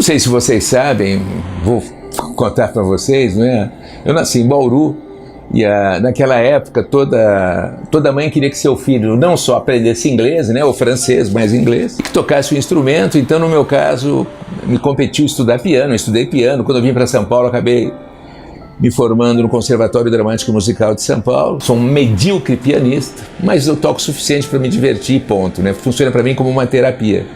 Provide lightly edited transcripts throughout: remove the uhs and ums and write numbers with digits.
sei se vocês sabem, vou contar para vocês, né? Eu nasci em Bauru e naquela época toda mãe queria que seu filho não só aprendesse inglês, né, ou francês, mas inglês, e que tocasse o instrumento. Então, no meu caso, me competiu estudar piano. Eu estudei piano. Quando eu vim para São Paulo, acabei me formando no Conservatório Dramático e Musical de São Paulo. Sou um medíocre pianista, mas eu toco o suficiente para me divertir, ponto, né? Funciona para mim como uma terapia.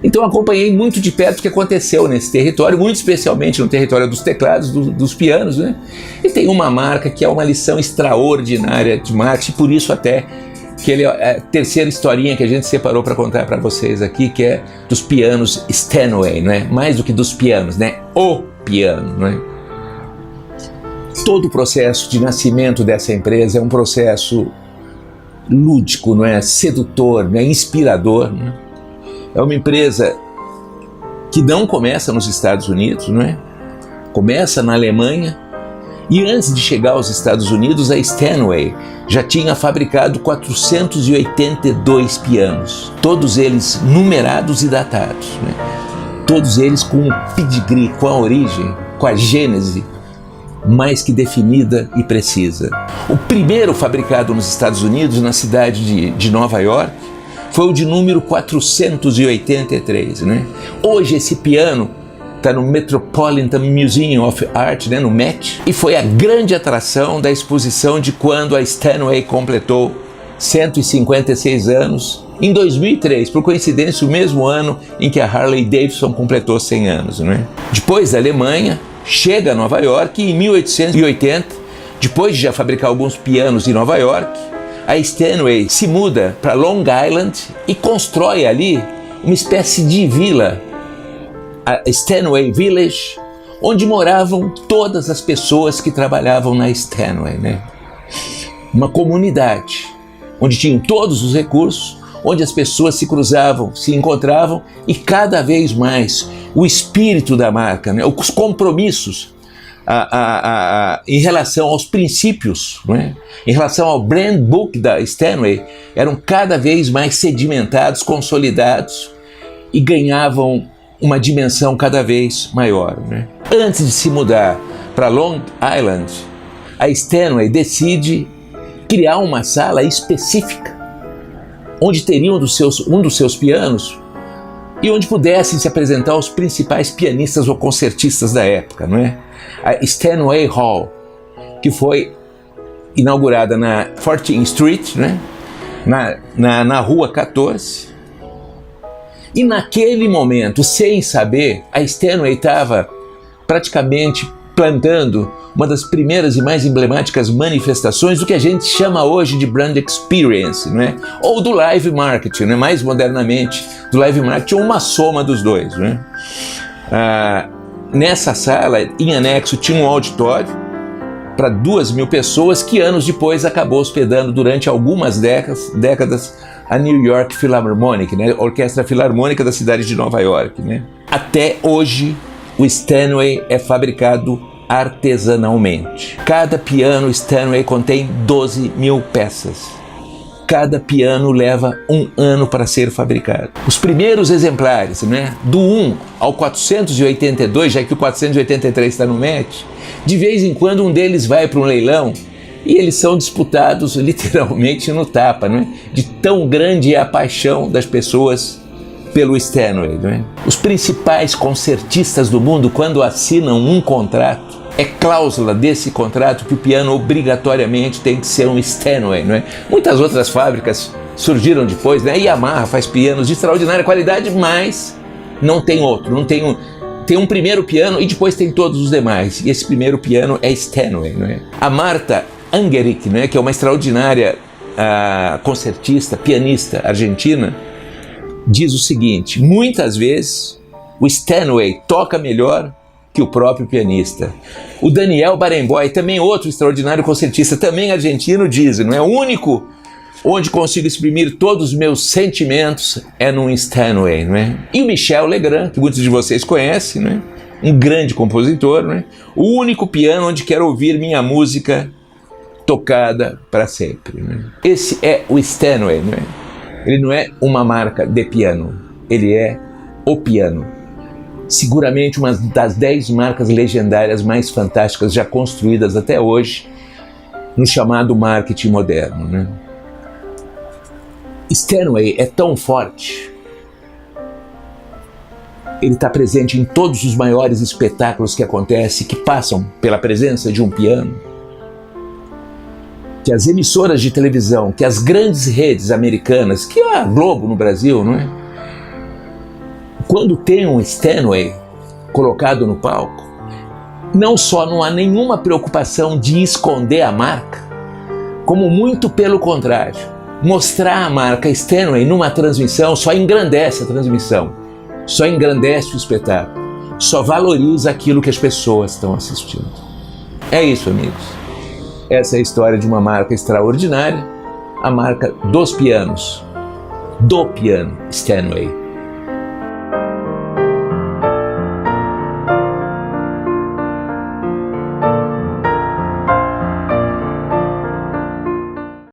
Então acompanhei muito de perto o que aconteceu nesse território, muito especialmente no território dos teclados, dos pianos, né? E tem uma marca que é uma lição extraordinária de marketing, por isso até que ele é a terceira historinha que a gente separou para contar para vocês aqui, que é dos pianos Steinway, né? Mais do que dos pianos, né? O piano, né? Todo o processo de nascimento dessa empresa é um processo lúdico, não é? Sedutor, né? Inspirador, né? É uma empresa que não começa nos Estados Unidos, não é? Começa na Alemanha, e antes de chegar aos Estados Unidos, a Steinway já tinha fabricado 482 pianos, todos eles numerados e datados, né? Todos eles com um pedigree, com a origem, com a gênese mais que definida e precisa. O primeiro fabricado nos Estados Unidos, na cidade de Nova York, foi o de número 483, né? Hoje esse piano está no Metropolitan Museum of Art, né, no Met, e foi a grande atração da exposição de quando a Steinway completou 156 anos, em 2003, por coincidência, o mesmo ano em que a Harley Davidson completou 100 anos, né? Depois da Alemanha, chega a Nova York e em 1880, depois de já fabricar alguns pianos em Nova York, a Steinway se muda para Long Island e constrói ali uma espécie de vila, a Steinway Village, onde moravam todas as pessoas que trabalhavam na Steinway, né? Uma comunidade onde tinham todos os recursos, onde as pessoas se cruzavam, se encontravam, e cada vez mais o espírito da marca, né? Os compromissos em relação aos princípios, né? Em relação ao brand book da Steinway, eram cada vez mais sedimentados, consolidados e ganhavam uma dimensão cada vez maior, né? Antes de se mudar para Long Island, a Steinway decide criar uma sala específica onde teriam um dos seus pianos e onde pudessem se apresentar os principais pianistas ou concertistas da época, não é? A Steinway Hall, que foi inaugurada na 14th Street, né? na Rua 14. E naquele momento, sem saber, a Steinway estava praticamente plantando uma das primeiras e mais emblemáticas manifestações do que a gente chama hoje de brand experience, né? Ou do live marketing, né? Mais modernamente, do live marketing, ou uma soma dos dois, né? Nessa sala, em anexo, tinha um auditório para 2.000 pessoas que anos depois acabou hospedando durante algumas décadas a New York Philharmonic, né? A Orquestra Filarmônica da cidade de Nova York, né? Até hoje, o Steinway é fabricado artesanalmente. Cada piano Steinway contém 12.000 peças. Cada piano leva 1 ano para ser fabricado. Os primeiros exemplares, né, do 1 ao 482, já que o 483 está no Met, de vez em quando um deles vai para um leilão e eles são disputados literalmente no tapa, né? De tão grande é a paixão das pessoas pelo Steinway, né? Os principais concertistas do mundo, quando assinam um contrato, é cláusula desse contrato que o piano obrigatoriamente tem que ser um Steinway, não é? Muitas outras fábricas surgiram depois, né? Yamaha faz pianos de extraordinária qualidade, mas não tem outro, não tem tem um primeiro piano e depois tem todos os demais. E esse primeiro piano é Steinway, não é? A Marta Argerich, né, que é uma extraordinária concertista, pianista argentina, diz o seguinte: muitas vezes o Steinway toca melhor que o próprio pianista. O Daniel Barenboim, também outro extraordinário concertista, também argentino, diz: não é? O único onde consigo exprimir todos os meus sentimentos é num Steinway, não é? E o Michel Legrand, que muitos de vocês conhecem, não é? Um grande compositor, não é? O único piano onde quero ouvir minha música tocada para sempre, não é? Esse é o Steinway, não é? Ele não é uma marca de piano, ele é o piano. seguramente uma das 10 marcas legendárias mais fantásticas já construídas até hoje no chamado marketing moderno, né? Steinway é tão forte, ele está presente em todos os maiores espetáculos que acontecem, que passam pela presença de um piano, que as emissoras de televisão, que as grandes redes americanas, que é a Globo no Brasil, não é? Quando tem um Steinway colocado no palco, não só não há nenhuma preocupação de esconder a marca, como muito pelo contrário, mostrar a marca Steinway numa transmissão só engrandece a transmissão, só engrandece o espetáculo, só valoriza aquilo que as pessoas estão assistindo. É isso, amigos. Essa é a história de uma marca extraordinária, a marca dos pianos, do piano Steinway.